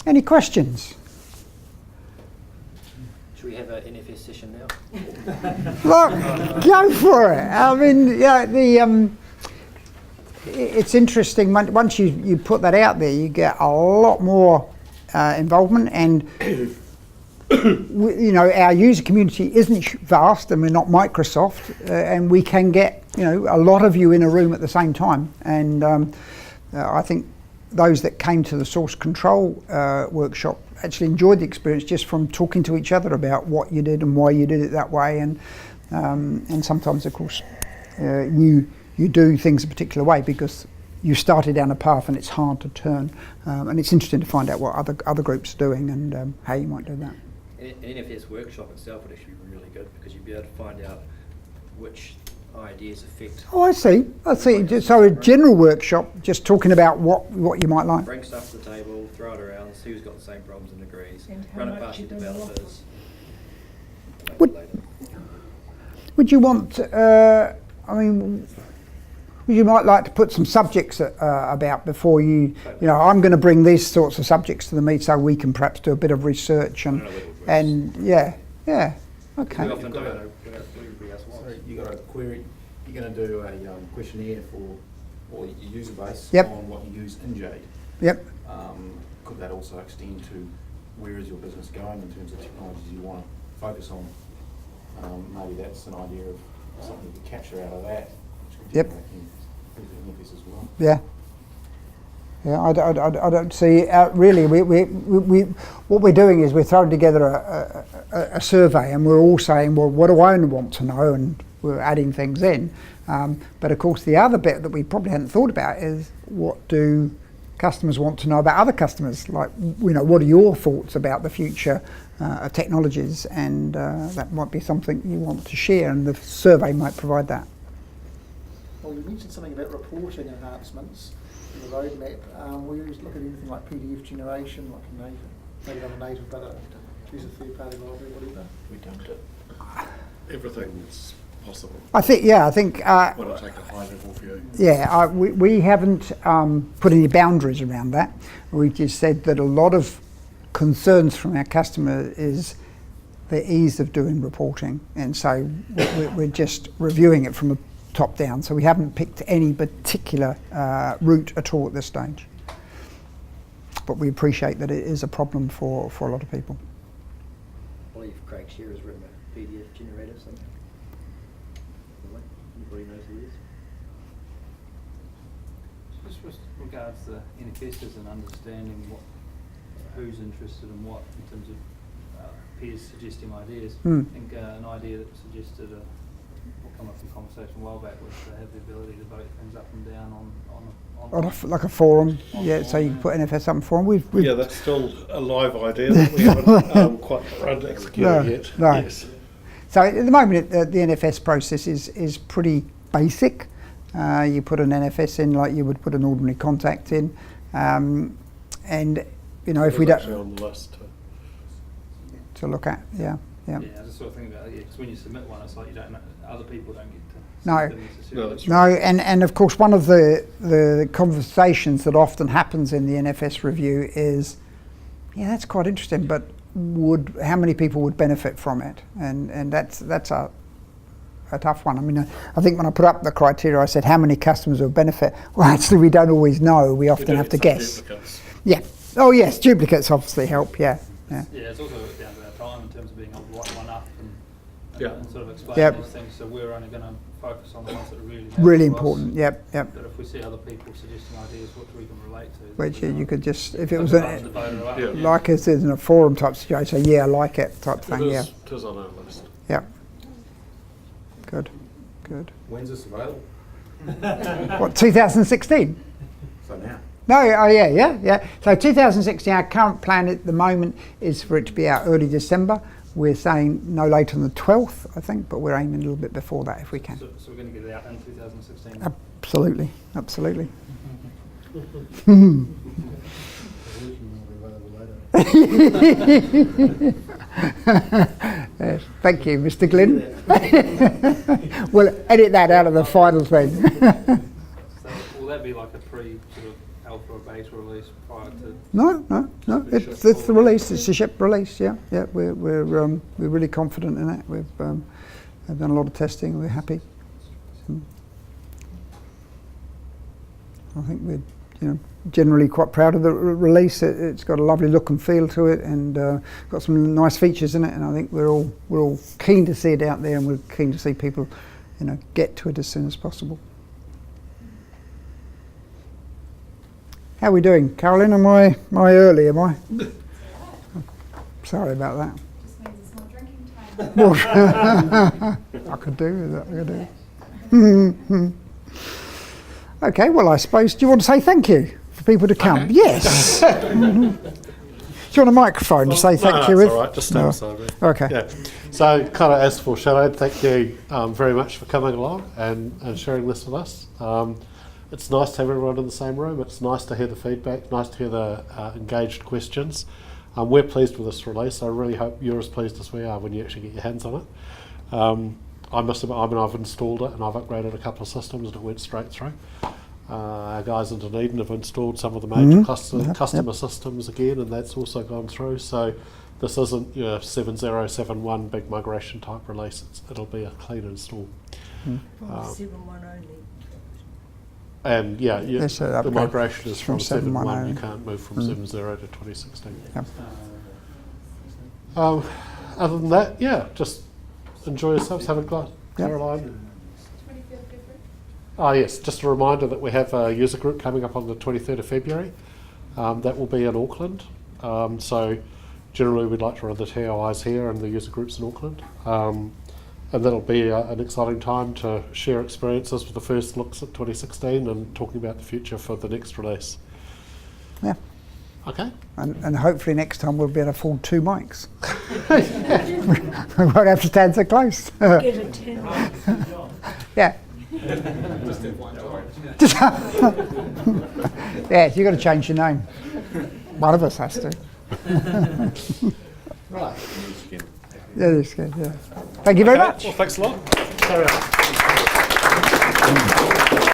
Any questions? Should we have an NFS session now? Look, go for it. I mean, yeah, it's interesting. Once you put that out there, you get a lot more involvement, and our user community isn't vast, and we're not Microsoft, and we can get a lot of you in a room at the same time. And I think those that came to the source control workshop actually enjoyed the experience just from talking to each other about what you did and why you did it that way, and sometimes, of course, you do things a particular way because you started down a path and it's hard to turn, and it's interesting to find out what other groups are doing and how you might do that. An NFS workshop itself would actually be really good because you'd be able to find out which ideas affect. Oh, I see. So a general workshop, just talking about what you might like. Bring stuff to the table, throw it around, see who's got the same problems and agrees. Run it past your developers. Would you want? You might like to put some subjects about before you. I'm going to bring these sorts of subjects to the meet, so we can perhaps do a bit of research and yeah, okay. We often do it. So you got a query. You're going to do a questionnaire for your user base on what you use in Jade. Yep. Could that also extend to where is your business going in terms of technologies you want to focus on? Maybe that's an idea of something to capture out of that. Yep. As well. Yeah. Yeah, I don't see. Really, we what we're doing is we're throwing together a survey, and we're all saying, well, what do I want to know, and we're adding things in. But of course, the other bit that we probably hadn't thought about is what do customers want to know about other customers? Like, what are your thoughts about the future of technologies? And that might be something you want to share, and the survey might provide that. Well, you mentioned something about reporting enhancements in the roadmap. We always look at anything like PDF generation, like maybe not a native, but use a third-party library, whatever. We don't do everything that's possible. I think. Why not take a high level view? Yeah, we haven't put any boundaries around that. We just said that a lot of concerns from our customer is the ease of doing reporting, and so we're just reviewing it from a top down, so we haven't picked any particular route at all at this stage. But we appreciate that it is a problem for a lot of people. I believe Craig Shearer has written a PDF generator or something. Everybody knows who he is. Just with regards to NFSs and understanding who's interested in what in terms of peers suggesting ideas. I think an idea that suggested come up in conversation a while back was to have the ability to vote things up and down on like a forum, so you can put NFS up in forum. We've yeah, that's still a live idea that we haven't quite run executed yet. No. Yes. So at the moment, the NFS process is pretty basic. You put an NFS in like you would put an ordinary contact in, and if we don't on the list to look at, yeah. Yeah, I just sort of think about because when you submit one, it's like you don't know, other people don't get to No. see them necessarily. No, and of course one of the conversations that often happens in the NFS review is, yeah, that's quite interesting, but how many people would benefit from it? And that's a tough one. I mean, I think when I put up the criteria, I said how many customers would benefit. Well, actually, we don't always know. We often have to guess. Duplicates. Yeah. Oh yes, duplicates obviously help. Yeah. Yeah, it's also down to our time in terms of being able to write one up and sort of explain Yep. these things. So we're only going to focus on the ones that are really Really to us. important. Yep. But if we see other people suggesting ideas, what we can relate to. Which you could just, if it Like was a bunch of voter up, Yeah. like it is in a forum type situation, yeah, I like it type thing. Yeah. It is on our list. Yeah. Good. When's this available? What, 2016? So now. No, yeah. So 2016, our current plan at the moment is for it to be out early December. We're saying no later than the 12th, I think, but we're aiming a little bit before that if we can. So we're going to get it out in 2016. Absolutely. Yes, thank you, Mr. Glynn. We'll edit that out of the final thing. So will that be like a sort of trial for a beta release prior to? No. It's the release. It's a ship release. Yeah. We're really confident in it. We've done a lot of testing. We're happy. I think we're generally quite proud of the release. It's got a lovely look and feel to it, and got some nice features in it. And I think we're all keen to see it out there, and we're keen to see people, get to it as soon as possible. How are we doing, Carolyn? Am I early? Am I? Sorry about that. Just means it's more drinking time. I could do with that. Okay, well, I suppose, do you want to say thank you for people to come? Okay. Yes. Do you want a microphone to say thank you with? That's all right, just stand beside me. Okay. Yeah. So, kind of as foreshadowed, thank you very much for coming along and sharing this with us. It's nice to have everyone in the same room. It's nice to hear the feedback, nice to hear the engaged questions. We're pleased with this release. I really hope you're as pleased as we are when you actually get your hands on it. I must admit, I've installed it and I've upgraded a couple of systems and it went straight through. Our guys in Dunedin have installed some of the major customer systems again, and that's also gone through. So this isn't your 7071 big migration type release. It'll be a clean install. 7.1 only. And the migration is from 7.1. You only. can't move from 7.0 to 2016. Yep. Other than that, just enjoy yourselves. Have a glass. Yep. Caroline. Oh yes, just a reminder that we have a user group coming up on the 23rd of February. That will be in Auckland. So generally we'd like to run the TOIs here and the user groups in Auckland. And that'll be an exciting time to share experiences with the first looks at 2016 and talking about the future for the next release. Yeah. Okay. And hopefully next time we'll be able to afford 2 mics. We won't have to stand so close. Get a 10. Yeah. Yeah, you've got to change your name. One of us has to. Right. Yeah, it's good, yeah. Thank you very much. Well, thanks a lot.